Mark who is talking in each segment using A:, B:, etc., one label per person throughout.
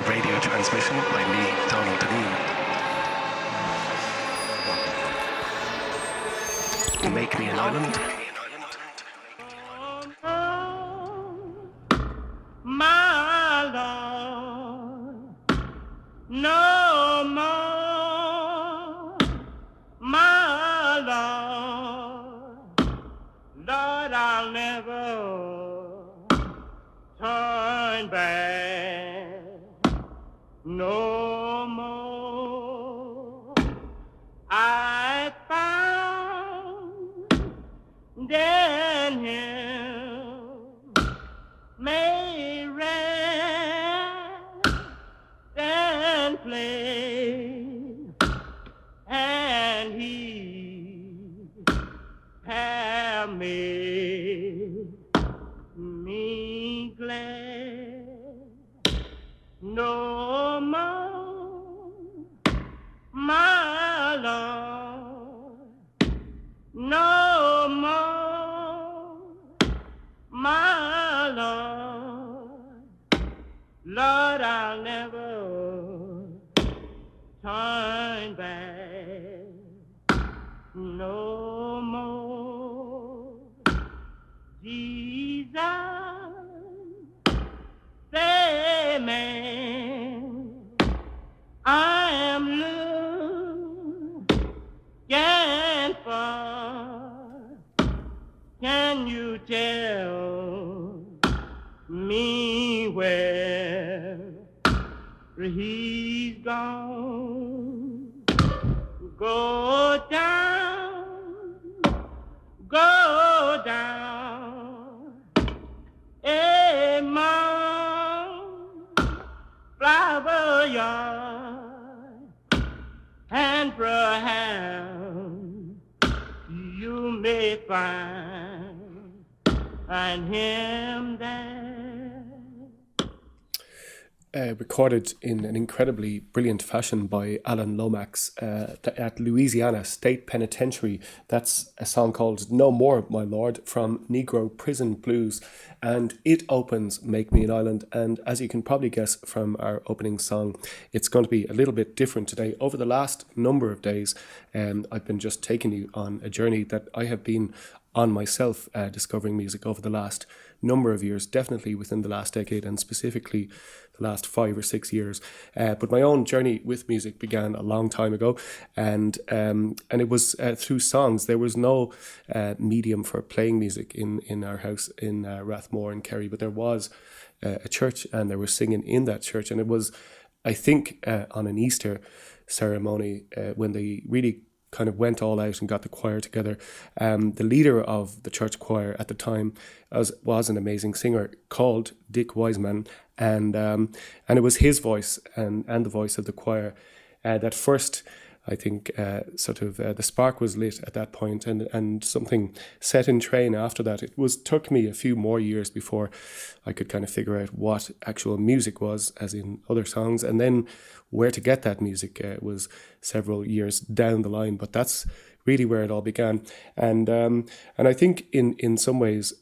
A: radio transmission by me, Donald Deneen. Make Me an Island.
B: My Lord, no more, my Lord, Lord, I'll never turn back no more. I found in Him may rest and play, and He have made me glad. No more, my Lord, no more, my Lord, Lord, I'll never turn back no more. Jesus, say, man, I am looking for. Can you tell me where He's gone? Go down, among flower yard, and perhaps you may find him there.
C: Recorded in an incredibly brilliant fashion by Alan Lomax at Louisiana State Penitentiary. That's a song called No More, My Lord, from Negro Prison Blues, and it opens Make Me an Island. And as you can probably guess from our opening song, it's going to be a little bit different today. Over the last number of days, I've been just taking you on a journey that I have been on myself, discovering music over the last number of years, definitely within the last decade, and specifically the last 5 or 6 years. But my own journey with music began a long time ago, and it was through songs. There was no medium for playing music in our house in Rathmore in Kerry, but there was a church, and there was singing in that church. And it was, I think, on an Easter ceremony when they really kind of went all out and got the choir together. The leader of the church choir at the time was an amazing singer called Dick Wiseman, and it was his voice and the voice of the choir that first, I think, the spark was lit at that point, and something set in train after that. It took me a few more years before I could kind of figure out what actual music was, as in other songs, and then where to get that music was several years down the line. But that's really where it all began, and I think in some ways,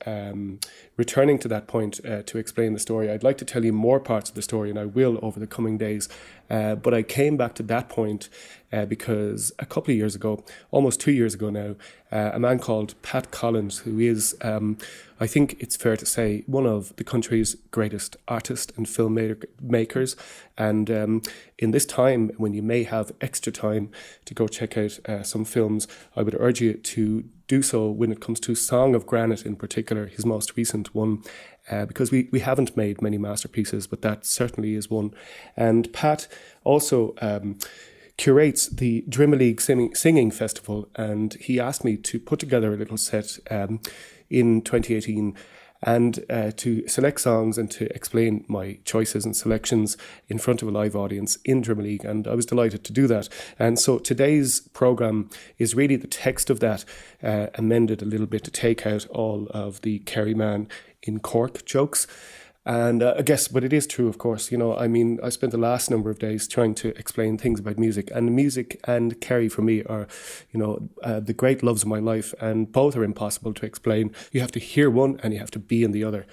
C: returning to that point to explain the story, I'd like to tell you more parts of the story, and I will over the coming days. But I came back to that point because a couple of years ago, almost 2 years ago now, a man called Pat Collins, who is, I think it's fair to say, one of the country's greatest artists and filmmakers. And in this time, when you may have extra time to go check out some films, I would urge you to do so when it comes to Song of Granite in particular, his most recent one, because we haven't made many masterpieces, but that certainly is one. And Pat also curates the Drimoleague Singing Festival, and he asked me to put together a little set in 2018 and to select songs and to explain my choices and selections in front of a live audience in Drimoleague, and I was delighted to do that. And so today's programme is really the text of that, amended a little bit to take out all of the Kerry Man in Cork jokes. And I guess, but it is true, of course. I mean, I spent the last number of days trying to explain things about music, and music and Kerry for me are, the great loves of my life, and both are impossible to explain. You have to hear one and you have to be in the other.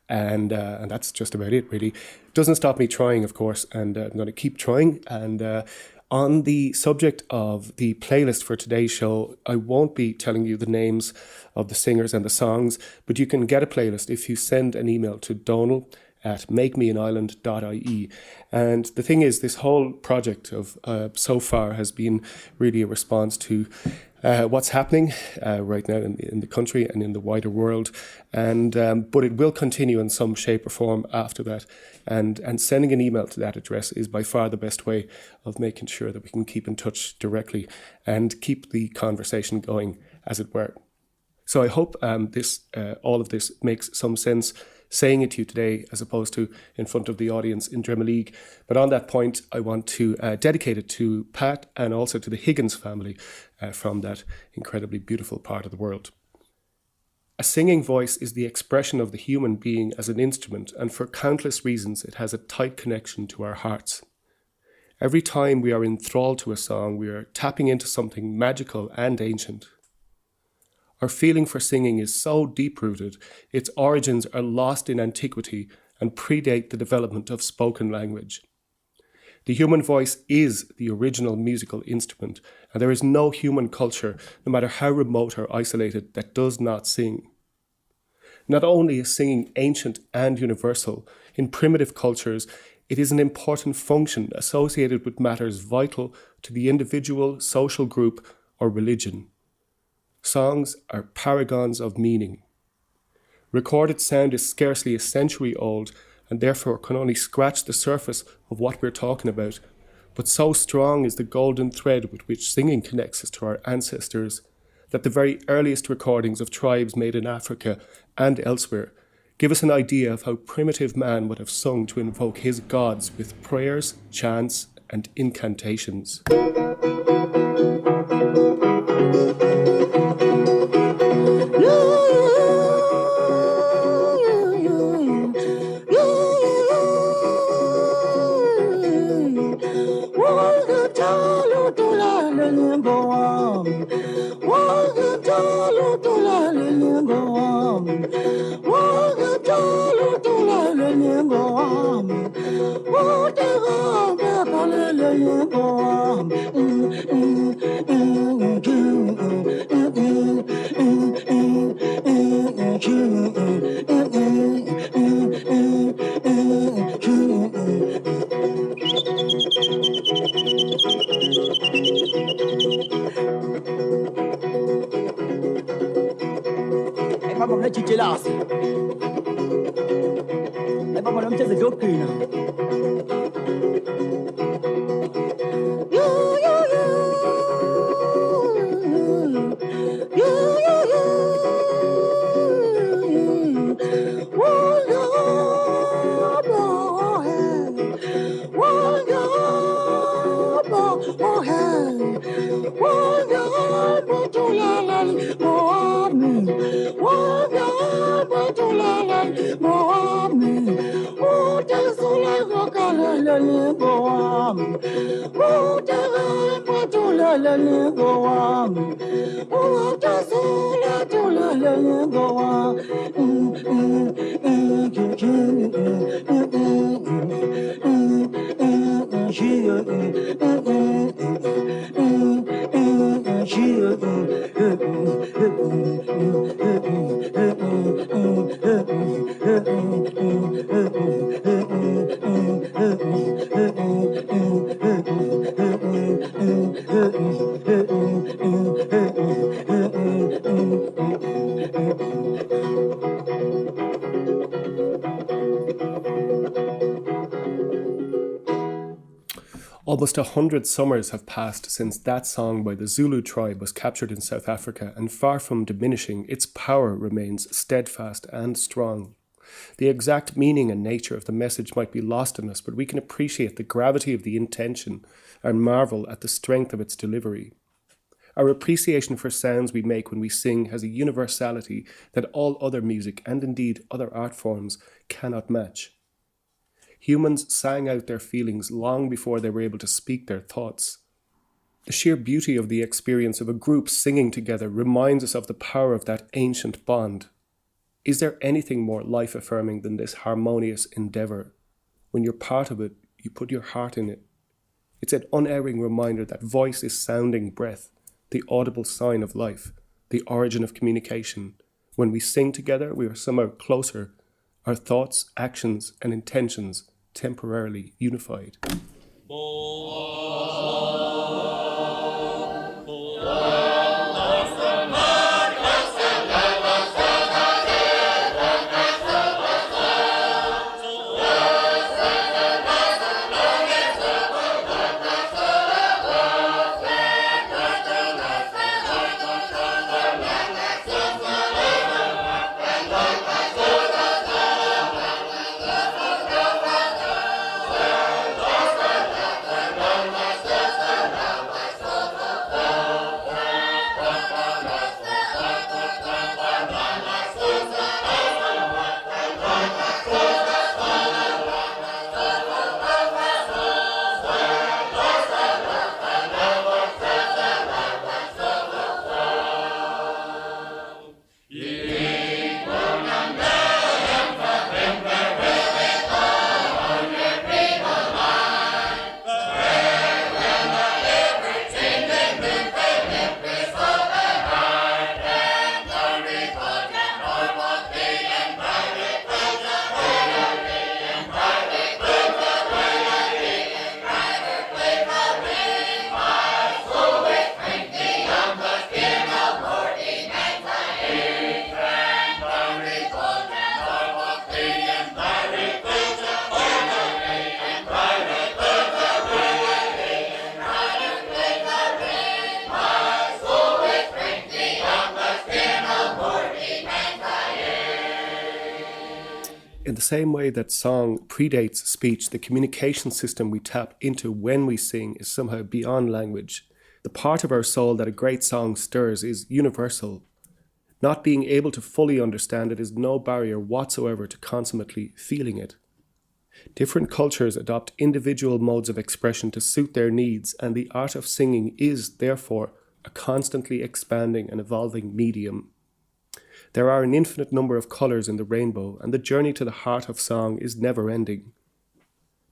C: And that's just about it, really. Doesn't stop me trying, of course, and I'm going to keep trying. And on the subject of the playlist for today's show, I won't be telling you the names of the singers and the songs, but you can get a playlist if you send an email to Donal at makemeanisland.ie. And the thing is, this whole project of so far has been really a response to what's happening right now in the country and in the wider world, and but it will continue in some shape or form after that. And sending an email to that address is by far the best way of making sure that we can keep in touch directly and keep the conversation going, as it were. So I hope all of this makes some sense, saying it to you today as opposed to in front of the audience in Drimoleague. But on that point, I want to dedicate it to Pat and also to the Higgins family from that incredibly beautiful part of the world. A singing voice is the expression of the human being as an instrument, and for countless reasons it has a tight connection to our hearts. Every time we are enthralled to a song, we are tapping into something magical and ancient. Our feeling for singing is so deep-rooted, its origins are lost in antiquity and predate the development of spoken language. The human voice is the original musical instrument, and there is no human culture, no matter how remote or isolated, that does not sing. Not only is singing ancient and universal, in primitive cultures, it is an important function associated with matters vital to the individual, social group, or religion. Songs are paragons of meaning. Recorded sound is scarcely a century old and therefore can only scratch the surface of what we're talking about, but so strong is the golden thread with which singing connects us to our ancestors that the very earliest recordings of tribes made in Africa and elsewhere give us an idea of how primitive man would have sung to invoke his gods with prayers, chants, and incantations. Almost 100 summers have passed since that song by the Zulu tribe was captured in South Africa, and far from diminishing, its power remains steadfast and strong. The exact meaning and nature of the message might be lost in us, but we can appreciate the gravity of the intention and marvel at the strength of its delivery. Our appreciation for sounds we make when we sing has a universality that all other music, and indeed other art forms, cannot match. Humans sang out their feelings long before they were able to speak their thoughts. The sheer beauty of the experience of a group singing together reminds us of the power of that ancient bond. Is there anything more life-affirming than this harmonious endeavour? When you're part of it, you put your heart in it. It's an unerring reminder that voice is sounding breath, the audible sign of life, the origin of communication. When we sing together, we are somehow closer, our thoughts, actions, and intentions temporarily unified. In the same way that song predates speech, the communication system we tap into when we sing is somehow beyond language. The part of our soul that a great song stirs is universal. Not being able to fully understand it is no barrier whatsoever to consummately feeling it. Different cultures adopt individual modes of expression to suit their needs, and the art of singing is, therefore, a constantly expanding and evolving medium. There are an infinite number of colours in the rainbow, and the journey to the heart of song is never-ending.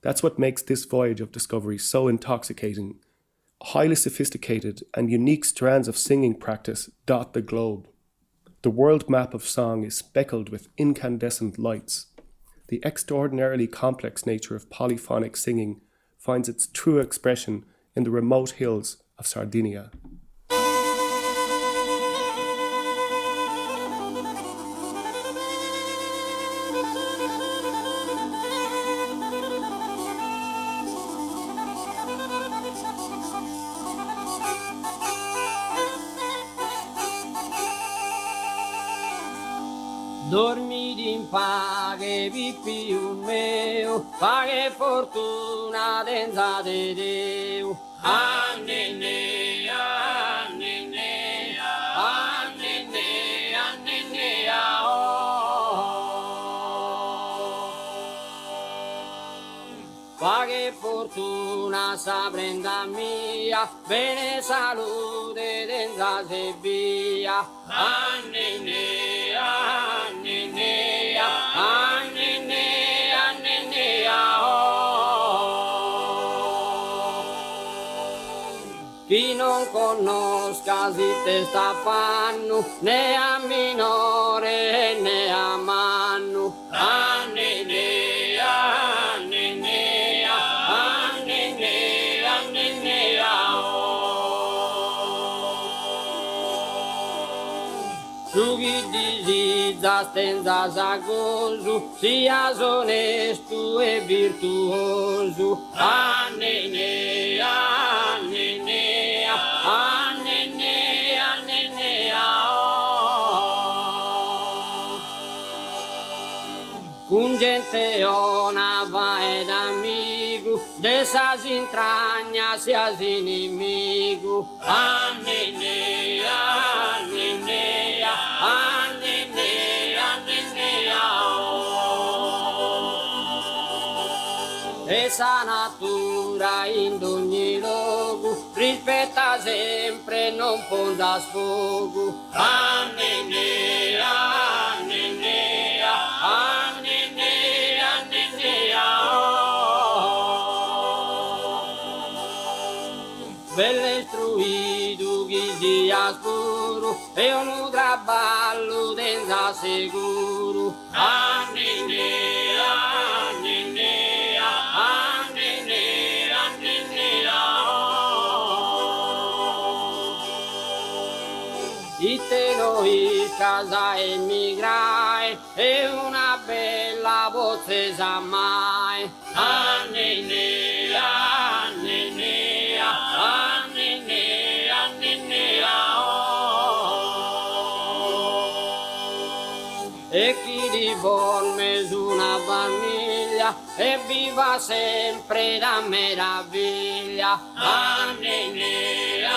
C: That's what makes this voyage of discovery so intoxicating. Highly sophisticated and unique strands of singing practice dot the globe. The world map of song is speckled with incandescent lights. The extraordinarily complex nature of polyphonic singing finds its true expression in the remote hills of Sardinia.
B: Dormiti in pace, pippiun meu, pace fortuna denza de Deu. Annene, annene, annene, annene, pace fortuna sa prenda mia, bene salute denza se via. Annene, chi non conosca si te sta fanno, né a minore né a mannu. Annene, annene, annene, annene, su chi disizza stenza sagosu, sia onesto e virtuoso. Annene, annene, annene, annene, con gente ona va ed amico, de sa si intragna sia si inimico. Annene, annene, annene, annene, e sa natura in ogni luogo rispetta sempre, non ponda sfogo. Annene, annene, spuro e un traballo denza sicuro. Anninea, anninea, anninea, anninea. Itelo in casa emigrai e una bella voce sa mai. Anninea, anninea, anninea, anninea. E chi di buon mesu una famiglia e viva sempre da meraviglia. Anninea,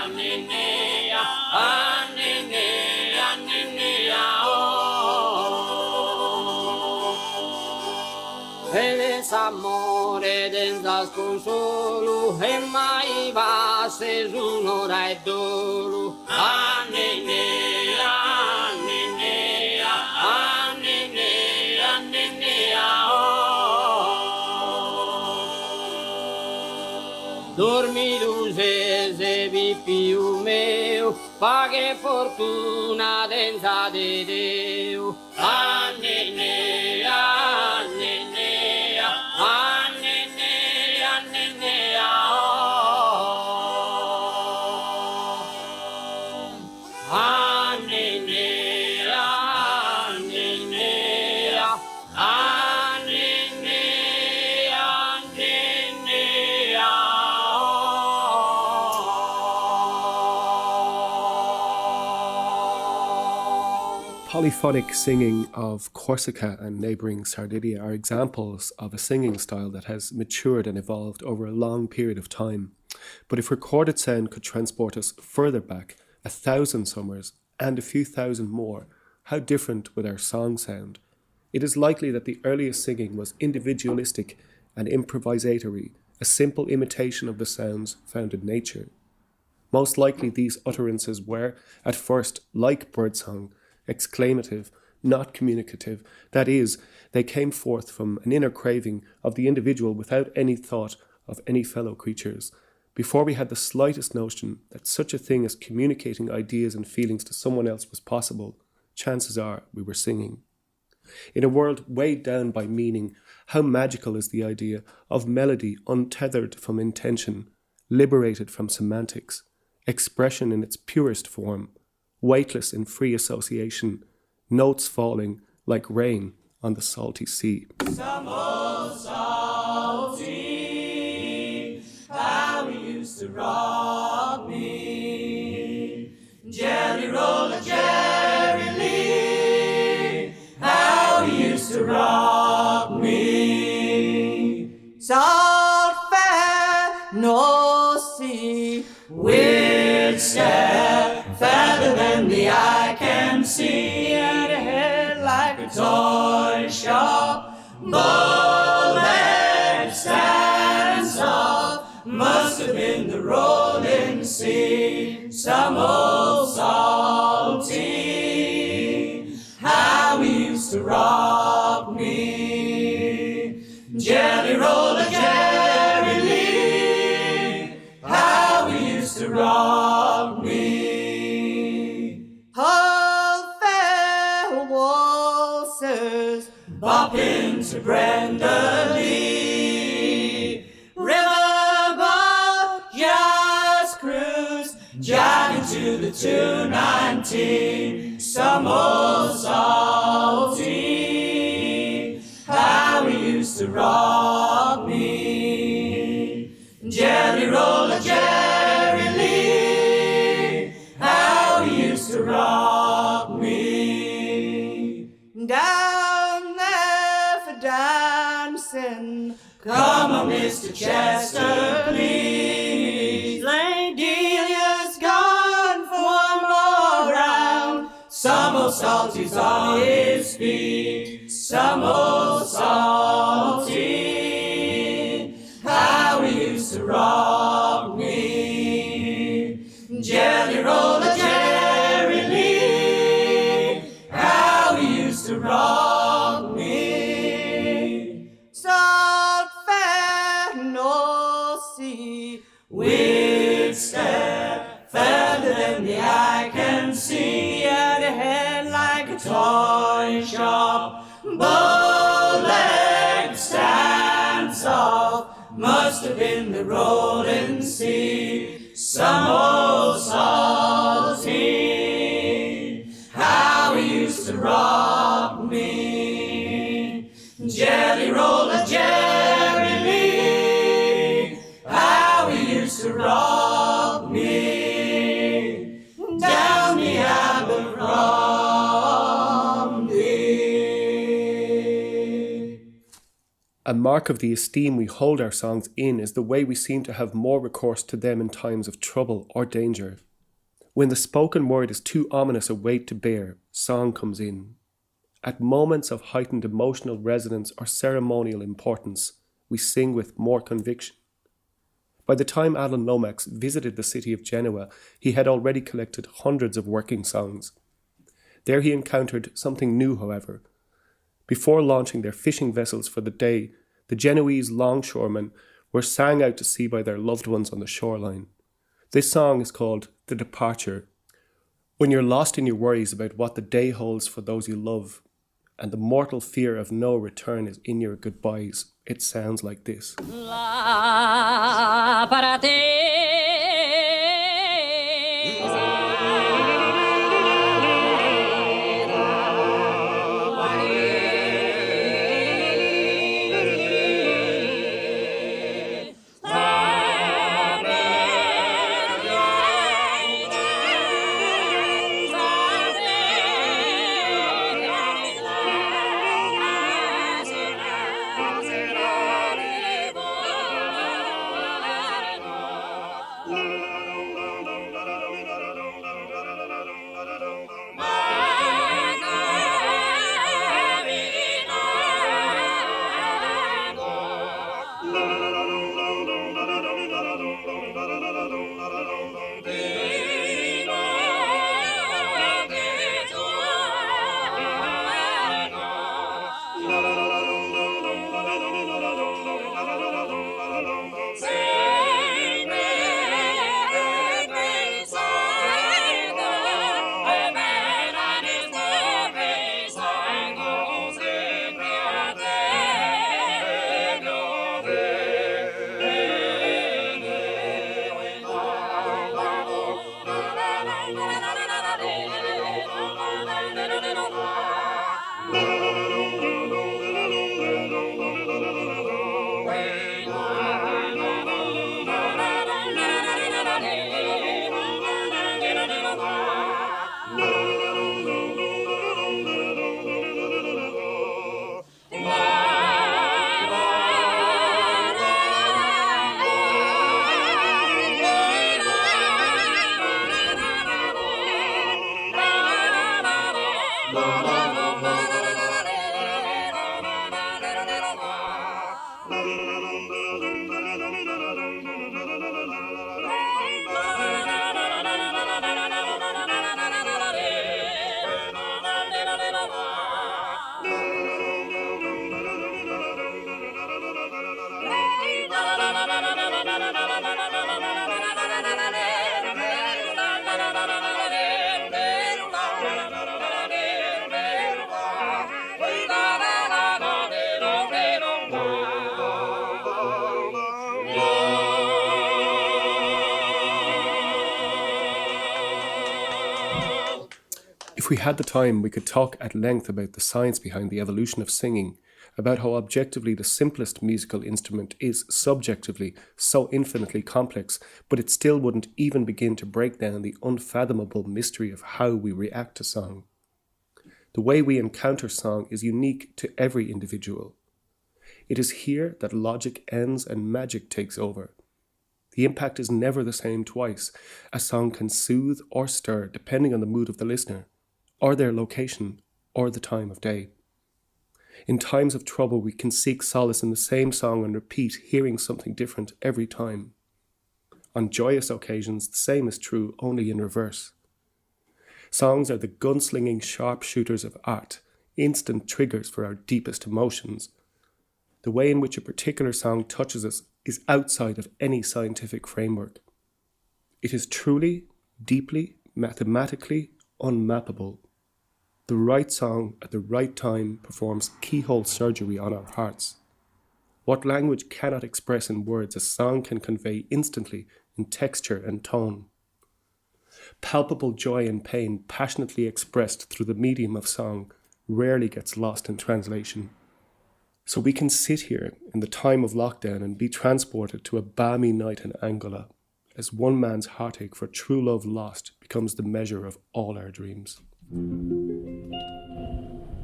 B: anninea, anninea, anninea. E l'amore senza sconsolo e mai va se un'ora e dolo. Anninea, anninea, anninea, anninea. Dormi luce se vi più meo, fa che fortuna denza di Dio. Anninea, anninea, anninea, anninea. Anninea, anninea, anninea, anninea.
C: Polyphonic singing of Corsica and neighbouring Sardinia are examples of a singing style that has matured and evolved over a long period of time. But if recorded sound could transport us further back, 1,000 summers and a few thousand more, how different would our song sound? It is likely that the earliest singing was individualistic and improvisatory, a simple imitation of the sounds found in nature. Most likely these utterances were, at first, like birdsong, exclamative, not communicative. That is, they came forth from an inner craving of the individual without any thought of any fellow creatures. Before we had the slightest notion that such a thing as communicating ideas and feelings to someone else was possible, chances are we were singing. In a world weighed down by meaning, how magical is the idea of melody untethered from intention, liberated from semantics, expression in its purest form, weightless in free association, notes falling like rain on the salty sea.
D: Some old salty, how he used to rock me. Jelly roller, Jerry Lee, how he used to rock me. Salt fair, no sea, weird stare, farther than the eye can see. Had a head like a toy shop, bold and stands off. Must have been the rolling sea. Some old salty, how he used to rock me. Jelly roller, Jerry Lee, how he used to rock me. All fair waltzers bopping to Brenda Lee. Riverboat just cruise, jogging to the 219. Some old salty, how he used to rock me. Jelly roller, Jerry Lee, how he used to rock me. Down there for dancing, come on, Mr. Chester, please. Lady Delia's gone for one more round. Some old salty's on his feet. Some old salty, how he used to rock me. Jelly roller, Jerry Lee, how he used to rock me. Salt fair, no sea, weird stare, further than the drop. Bow-legged stands off, must have been the rolling sea. Some old salty, how he used to rock me. Jelly roller Jerry Lee, how he used to rock me down the Abercrombie.
C: A mark of the esteem we hold our songs in is the way we seem to have more recourse to them in times of trouble or danger. When the spoken word is too ominous a weight to bear, song comes in. At moments of heightened emotional resonance or ceremonial importance, we sing with more conviction. By the time Alan Lomax visited the city of Genoa, he had already collected hundreds of working songs. There he encountered something new, however. Before launching their fishing vessels for the day, the Genoese longshoremen were sang out to sea by their loved ones on the shoreline. This song is called The Departure. When you're lost in your worries about what the day holds for those you love, and the mortal fear of no return is in your goodbyes, it sounds like this.
B: La para te.
C: If we had the time, we could talk at length about the science behind the evolution of singing, about how objectively the simplest musical instrument is subjectively so infinitely complex, but it still wouldn't even begin to break down the unfathomable mystery of how we react to song. The way we encounter song is unique to every individual. It is here that logic ends and magic takes over. The impact is never the same twice. A song can soothe or stir depending on the mood of the listener, or their location, or the time of day. In times of trouble, we can seek solace in the same song and repeat, hearing something different every time. On joyous occasions, the same is true, only in reverse. Songs are the gunslinging sharpshooters of art, instant triggers for our deepest emotions. The way in which a particular song touches us is outside of any scientific framework. It is truly, deeply, mathematically unmappable. The right song at the right time performs keyhole surgery on our hearts. What language cannot express in words, a song can convey instantly in texture and tone. Palpable joy and pain, passionately expressed through the medium of song, rarely gets lost in translation. So we can sit here in the time of lockdown and be transported to a balmy night in Angola, as one man's heartache for true love lost becomes the measure of all our dreams.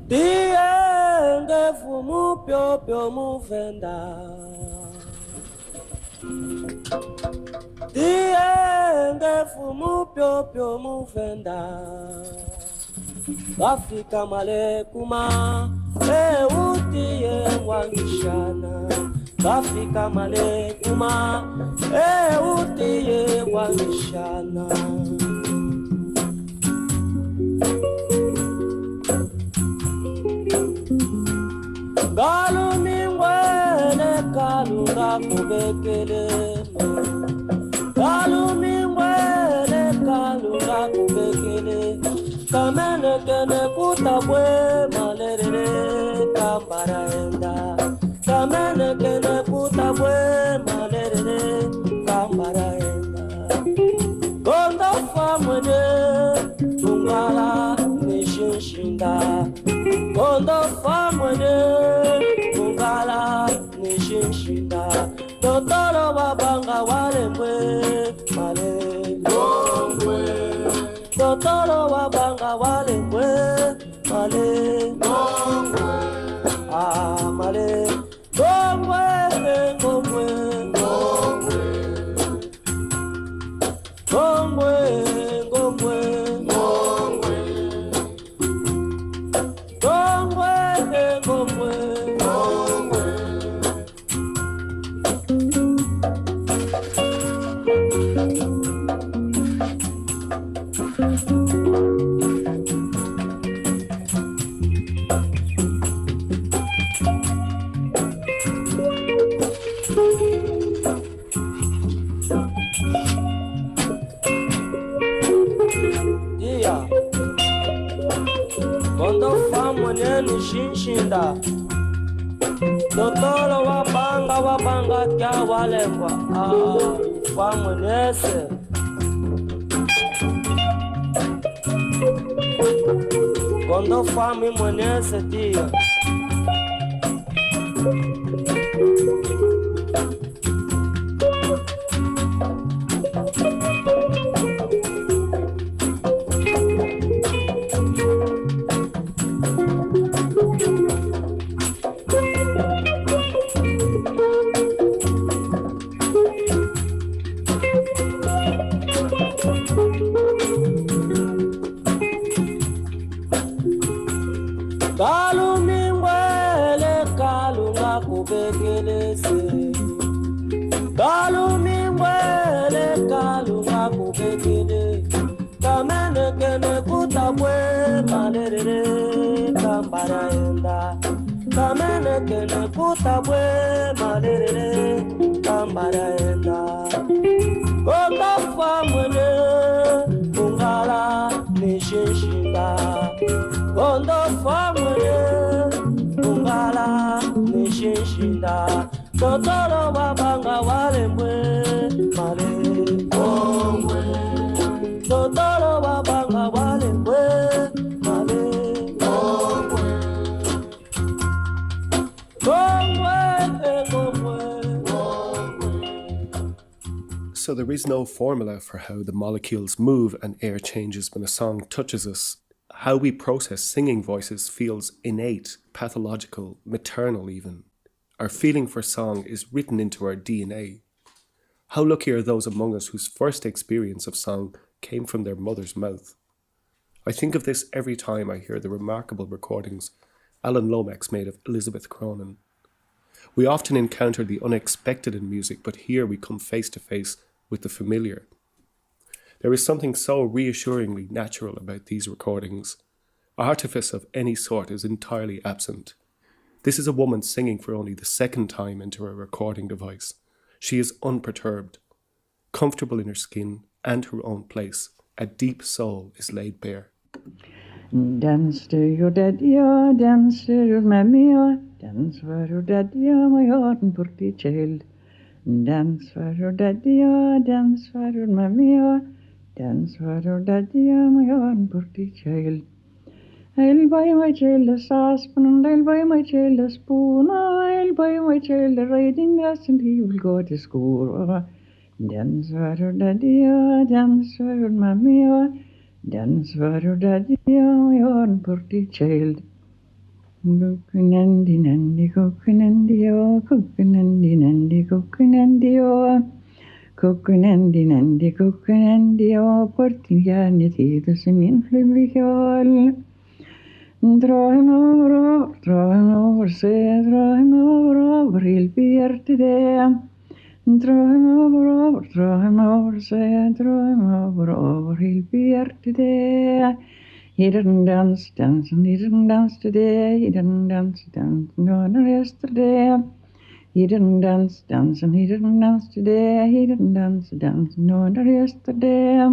E: Dienge fumu pio pio mu venda. Dienge fumu pio pio mu venda. Bafika male kuma utie wangishana. Bafika male kuma utie wangishana. Galu mingwele kalunga kubekele. Galu mingwele kalunga kubekele. Kamene kene kutabwe malerere kambara enda. Kamene kene kutabwe malerere kambara enda. Gonda famwene tungala nishinshinda. Gonda famwene tungala nishinshinda. Totoro wabanga walemwe male gongwe. Totoro wabanga walemwe male gongwe. Ah male gongwe gongwe gongwe gongwe gongwe gongwe gongwe gongwe gongwe. Yeah. Quando famo nene shinshinda. Totoro wabanga kya walengwa. Famo nese. Quando famo monese tia. Kalu mingwele kalunga kubekelese. Kalu mingwele kalunga kubekele. Kamene kene kutabwe malerere kambara enda. Kamene kene kutabwe malerere kambara enda. Kota famwene kungala nishinshinda. Kondo famwene kungala nishinshinda. Totoro wabanga walemwe male gongwe. Totoro wabanga walemwe male gongwe. Gongwe gongwe gongwe.
C: So there is no formula for how the molecules move and air changes when a song touches us. How we process singing voices feels innate, pathological, maternal even. Our feeling for song is written into our DNA. How lucky are those among us whose first experience of song came from their mother's mouth? I think of this every time I hear the remarkable recordings Alan Lomax made of Elizabeth Cronin. We often encounter the unexpected in music, but here we come face to face with the familiar. There is something so reassuringly natural about these recordings. Artifice of any sort is entirely absent. This is a woman singing for only the second time into a recording device. She is unperturbed, comfortable in her skin and her own place. A deep soul is laid bare.
F: Dance to your daddy, oh, dance to your mammy, oh, dance for your daddy, oh, my heart and pretty child. Dance for your daddy, oh, dance for your mammy, oh, dance for your daddy, oh, my heart and pretty child. I'll buy my child a saucepan and I'll buy my child a spoon. Oh, I'll buy my child a riding dress and he will go to school. Oh, dance for your daddy, oh, dance for your mammy, oh, dance for your daddy, oh, my own pretty child. Cookinandy nandy, cookinandy, oh, cookinandy nandy, cookinandy, oh, cookinandy nandy, cookinandy, oh, portigliani tides in influvial. Draw him over, say, draw him over, he'll be here today. Draw him over, say, draw him over, he'll be here today. He didn't dance, and he didn't dance today. He didn't dance, no, not yesterday. He didn't dance, and he didn't dance today. He didn't dance, no, not yesterday.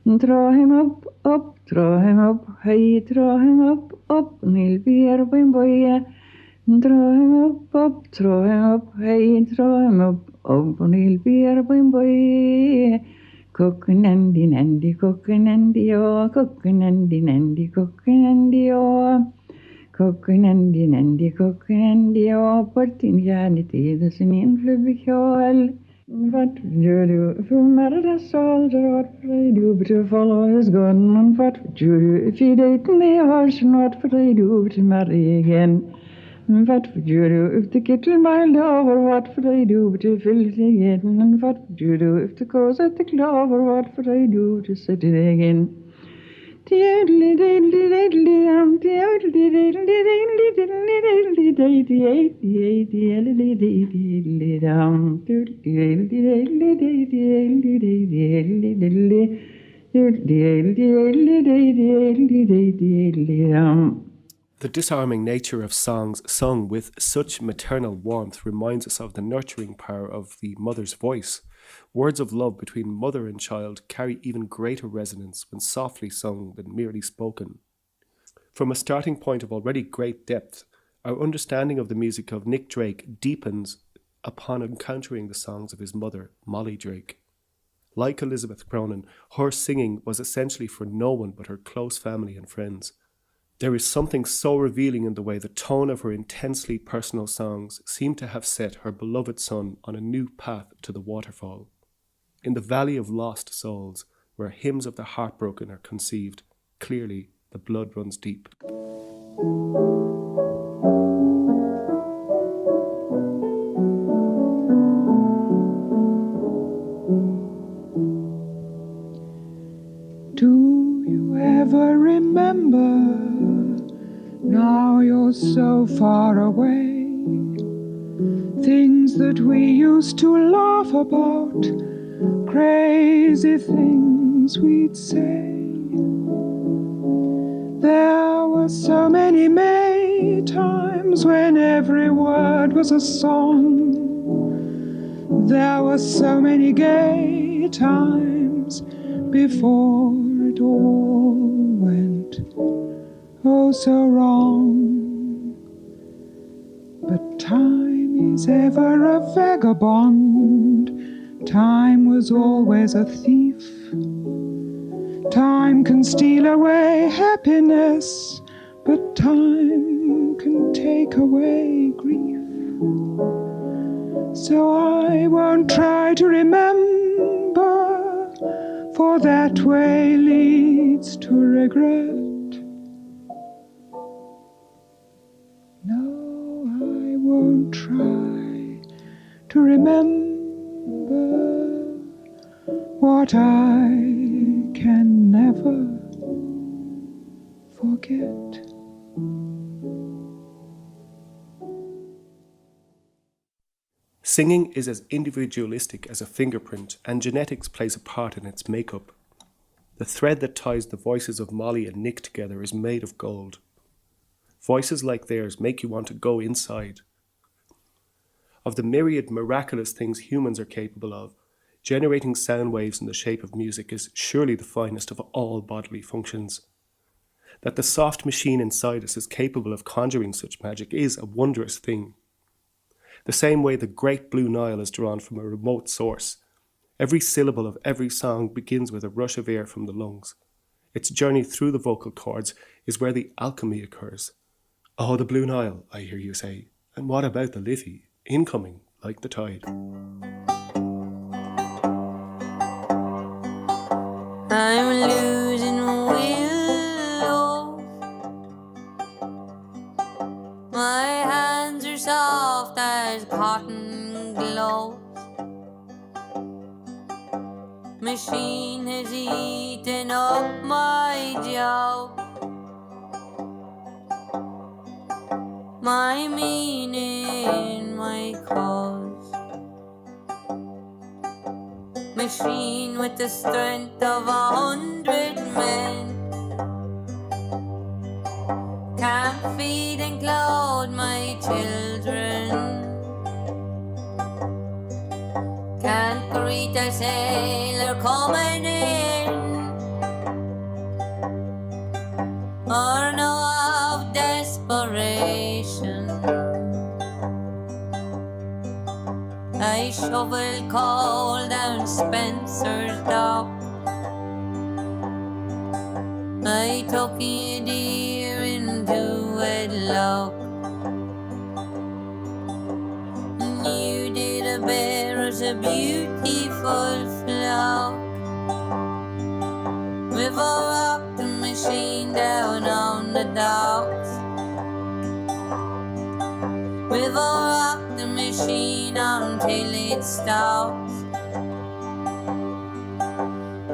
F: Draw him up, draw him up, hey, draw him up, and he'll be here by boy. Draw him up, draw him up, hey, draw him up, and he'll be here by boy. Cookinandy nandy, cookinandy, oh, cookinandy nandy, cookinandy, oh, cookinandy nandy, cookinandy, oh, portigliani tides in influvial. What would you do if you met a soldier? What would I do but to follow his gun? And what would you do if you date in the horse? And what would I do but to marry again? And what would you do if the kitchen boiled over? What would I do but to fill it again? And what would you do if the cows at the clover? What would I do to set it again?
C: The disarming nature of songs sung with such maternal warmth reminds us of the nurturing power of the mother's voice. Words of love between mother and child carry even greater resonance when softly sung than merely spoken. From a starting point of already great depth, our understanding of the music of Nick Drake deepens upon encountering the songs of his mother, Molly Drake. Like Elizabeth Cronin, her singing was essentially for no one but her close family and friends. There is something so revealing in the way the tone of her intensely personal songs seem to have set her beloved son on a new path to the waterfall. In the Valley of Lost Souls, where hymns of the heartbroken are conceived, clearly the blood runs deep.
G: Do you ever remember? Now you're so far away. Things that we used to laugh about, crazy things we'd say. There were so many May times when every word was a song. There were so many gay times before it all went oh so wrong. But time is ever a vagabond. Time was always a thief. Time can steal away happiness, but time can take away grief. So I won't try to remember, for that way leads to regret. No, I won't try to remember what I can never forget.
C: Singing is as individualistic as a fingerprint, and genetics plays a part in its makeup. The thread that ties the voices of Molly and Nick together is made of gold. Voices like theirs make you want to go inside. Of the myriad miraculous things humans are capable of, generating sound waves in the shape of music is surely the finest of all bodily functions. That the soft machine inside us is capable of conjuring such magic is a wondrous thing. The same way the great Blue Nile is drawn from a remote source. Every syllable of every song begins with a rush of air from the lungs. Its journey through the vocal cords is where the alchemy occurs. Oh, the Blue Nile, I hear you say. And what about the Liffey, incoming like the tide?
H: I'm losing willows. My hands are soft as cotton gloves. Machine has eaten up my job. My meaning, my cause. Machine with the strength of 100 men. Can't feed and clothe my children. Can't greet a sailor coming in, or know of desperation. I shovel coal down Spencer's dock. I took a deer into wedlock. You did a bear as a beautiful flock. We've all rocked the machine down on the docks. We've all rocked the machine until it stops.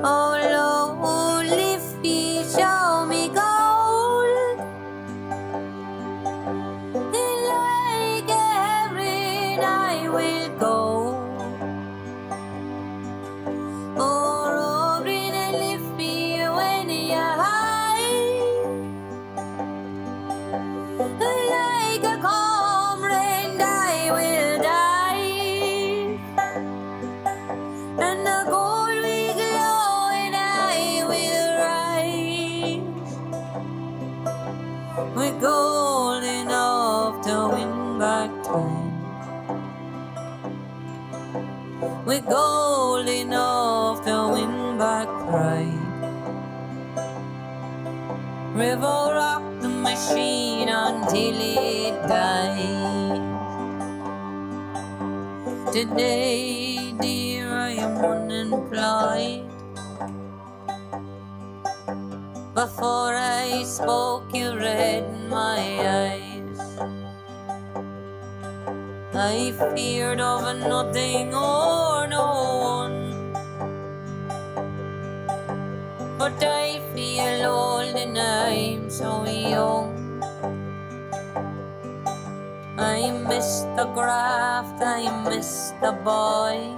H: Oh Lord, Liffey, show me gold. Like every night we'll go. Oh, roaring and Liffey when you're high. Like a comrade I will die. And the gold will glow and I will rise. We're gold enough to win back time. We're gold enough to win back pride. River rock the machine until it dies. Today, dear, I am unemployed. Before I spoke, you read my eyes. I feared of nothing or no one, but I feel old and I'm so young. I miss the graft, I miss the boys.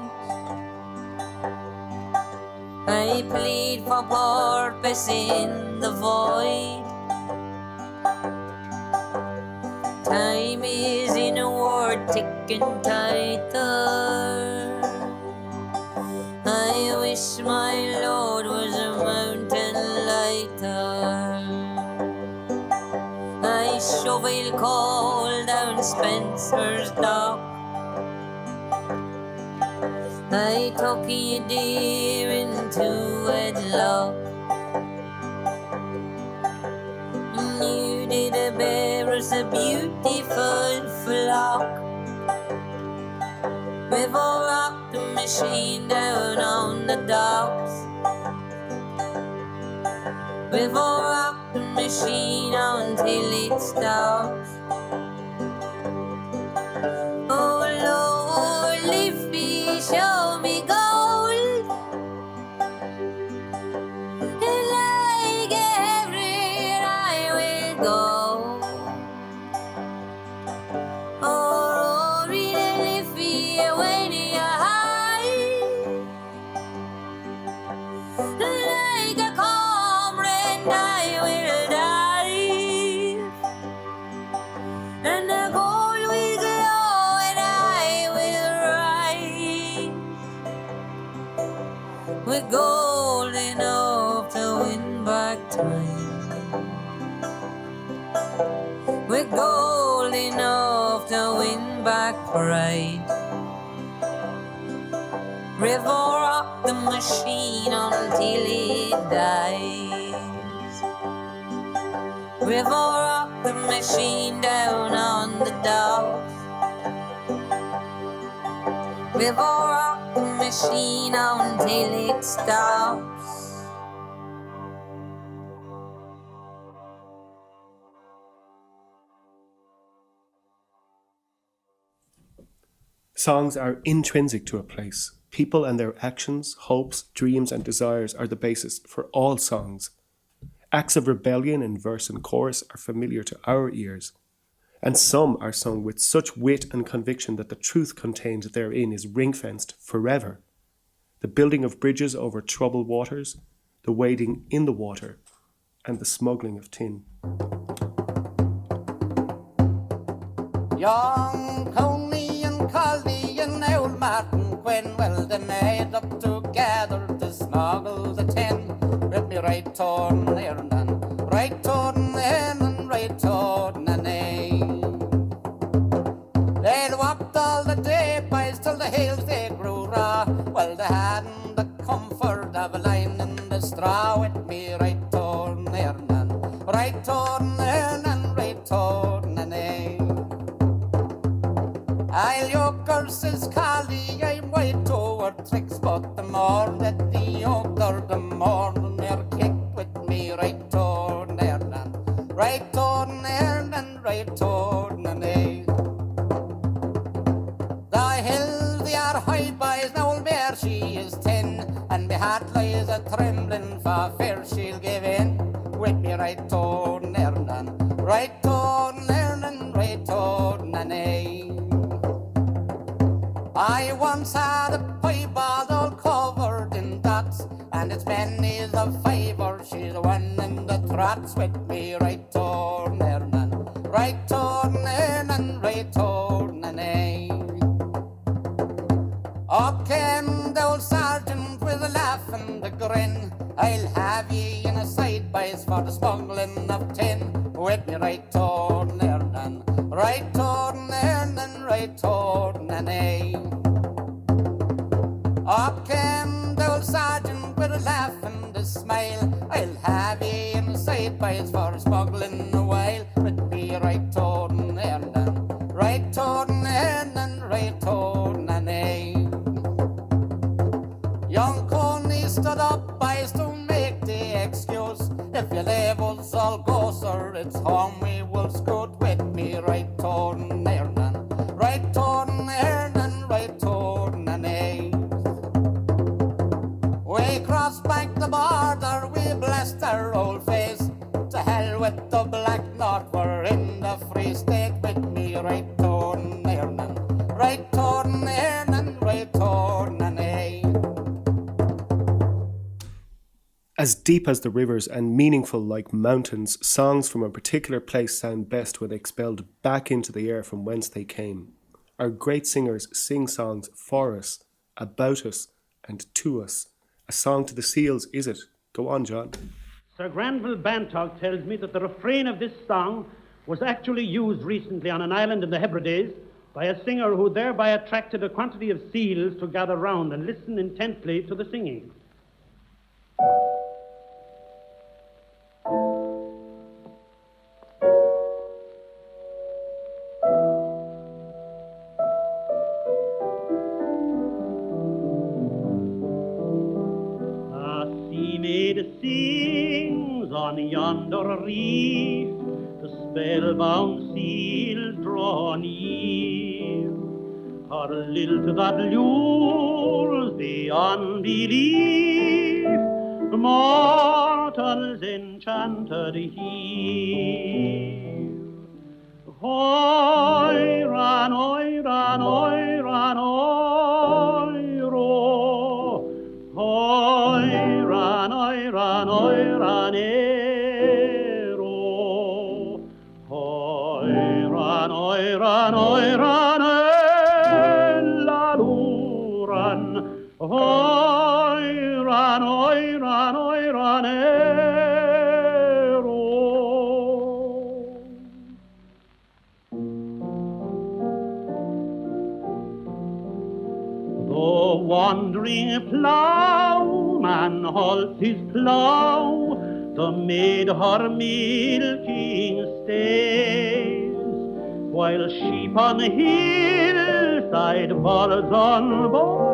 H: I plead for purpose in the void. Time is in a word ticking tighter. I wish my Lord was a mountain lighter. I shovel coal down Spencer's dock. I took a deer into wedlock. You did a bear as a beautiful flock. We've all rocked the machine down on the docks. We've all rocked the machine until it stops. Oh Lord, Liffey, show me gold. And like every I will go. Oh, roaring and Liffey when you're high. Like a comrade I will die. And the gold will glow and I will rise. We're gold enough to win back time. the wind back right. River rock the machine until it dies. River rock the machine down on the docks. River rock the machine until it stops.
C: Songs are intrinsic to a place. People and their actions, hopes, dreams, and desires are the basis for all songs. Acts of rebellion in verse and chorus are familiar to our ears, and some are sung with such wit and conviction that the truth contained therein is ring-fenced forever. The building of bridges over troubled waters, the wading in the water, and the smuggling of tin.
B: Young Coney and Colney and old Martin Quinn, well, they made up together to smuggle the tin. With me right torn there and then, right torn in and right torn and they'd walked all the day, boys, till the hills they grew raw. Well, they hadn't the comfort of a line in the straw. With me right torn there and then, right torn in and right torn and I'll yoker, says Callie, I'm white over tricks, but the more that the yoker, the more they're kicked with me right torn there and right torn there and right torn and The hills they are high, boys, now old bear she is 10, and me heart lies a trembling for fear she'll give in. With me right torn there and right torn there and right torn and I once had a piebald all covered in dots, and its pennies of fiver, she's one in the trots. With me right torn in and right torn in and right torn in Up came the old sergeant with a laugh and a grin. I'll have ye in a side boys for the smuggling of tin. With me right torn in and right torn in and right torn in Up came the old sergeant with a laugh and a smile. I'll have ye in the side boys for smuggling a while. With me right torn in and right torn in and right torn in Young Coney stood up, boys, to make the excuse. If your levels all go, sir, it's home we will scoot. With me right torn in and right torn in and right torn in We crossed back the border, we blessed our old face. To hell with the black north, we're in the free state. With me right torn in and right torn in and right torn in
C: As deep as the rivers and meaningful like mountains, songs from a particular place sound best when expelled back into the air from whence they came. Our great singers sing songs for us, about us, and to us. A song to the seals, is it? Go on, John.
I: Sir Granville Bantock tells me that the refrain of this song was actually used recently on an island in the Hebrides by a singer who thereby attracted a quantity of seals to gather round and listen intently to the singing. Sings on yonder reef, the spellbound seals draw near. Her lilt that lures the unbelief, mortals enchanted here. Oiran, oiran, oiran, oiro. Oiran, oiran, oiranero. Oiran, oiran, oiran, elaluran. Oiran, oiran, oiranero. wandering ploughman halts his plough to maid her milking stays, while sheep on the hillside balls on bough,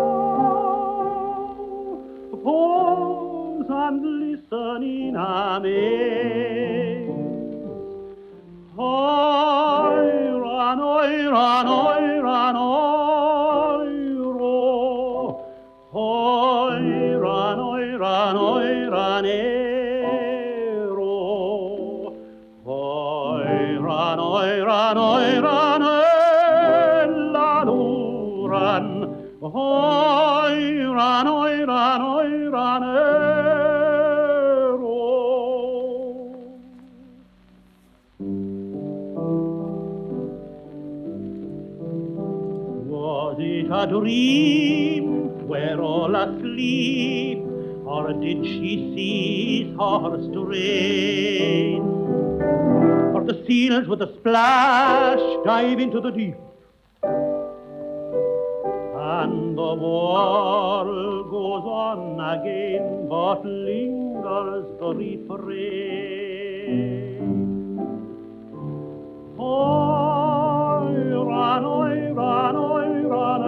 I: pause and listen in amaze. Oiran, oiran, oiran, oiro. Oiran, oiran, oiran, ero. Oiran, oiran, oiran, elaluran. Oiran, oiran, oiran, ero. Was it a dream we're all asleep, or did she cease her strain? For the seals with a splash dive into the deep, and the world goes on again, but lingers the refrain. Oiran, oiran, oiran,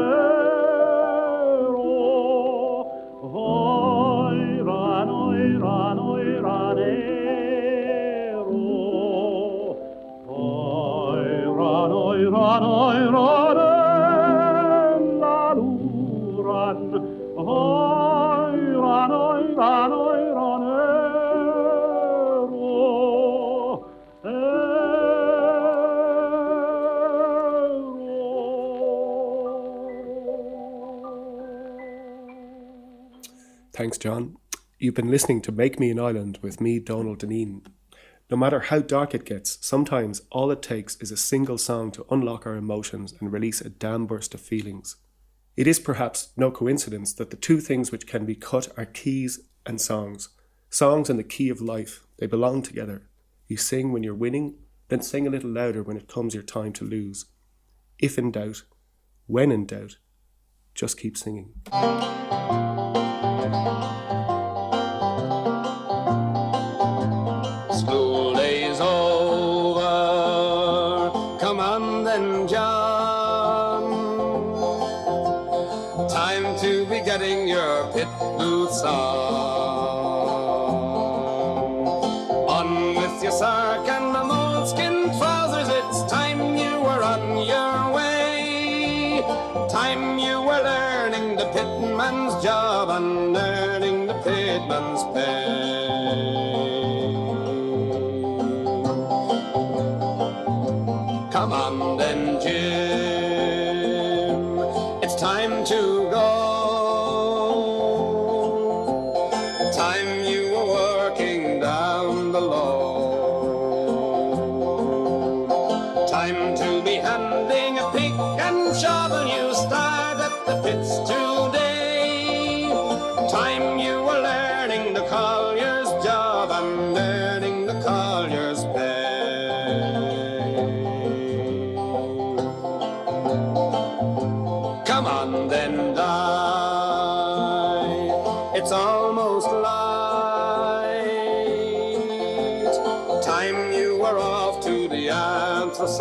I: ero. Oiran, oiran, oiran, ero. Oiran, oiran, oiran, elaluran. Oiran, oiran, oiran, ero.
C: Thanks, John. You've been listening to Make Me an Island with me, Donald Deneen. No matter how dark it gets, sometimes all it takes is a single song to unlock our emotions and release a dam burst of feelings. It is perhaps no coincidence that the two things which can be cut are keys and songs. Songs and the key of life, they belong together. You sing when you're winning, then sing a little louder when it comes your time to lose. If in doubt, when in doubt, just keep singing.
J: School day's over, come on then, John. Time to be getting your pit boots on with your sark and the moleskin trousers, it's time you were on your way. Time you were learning the pitman's job and earning the pitman's pay. Come on then, Jim, it's time to go. Time you were working down the low. Time to be handling a pick and shovel, you start at the pits today. Time you were learning the collier's job and earning the collier's pay. Come on then, die, it's almost light. Time you were off to the anthracite.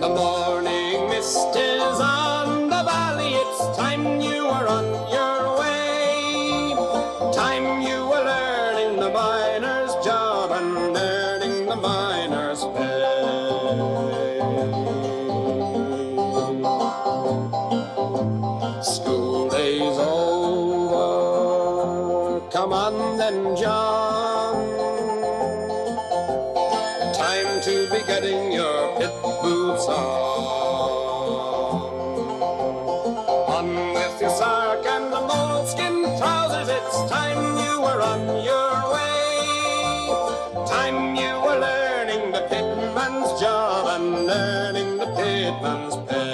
J: The morning mist is on the valley, it's time you were on your way. Time you were learning the miner's job and earning the miner's pay. School day's over, come on then, John. Time to be getting your pit boots on with your sark and the moleskin trousers, it's time you were on your way. Time you were learning the pitman's job and earning the pitman's pay.